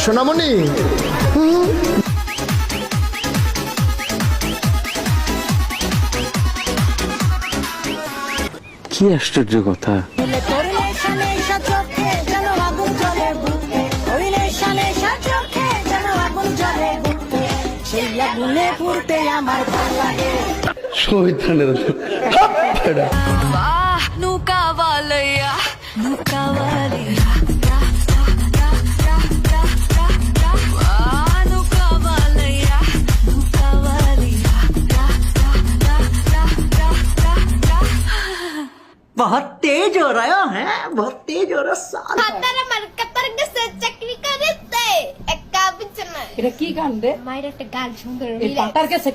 সোনামণি। কি আশ্চর্য কথা। बहुत तेज हो रहा है, बहुत तेज हो रहा साल। এটা কি গান রে? মায়ের একটা গান সুন্দর এই পাতার কাছে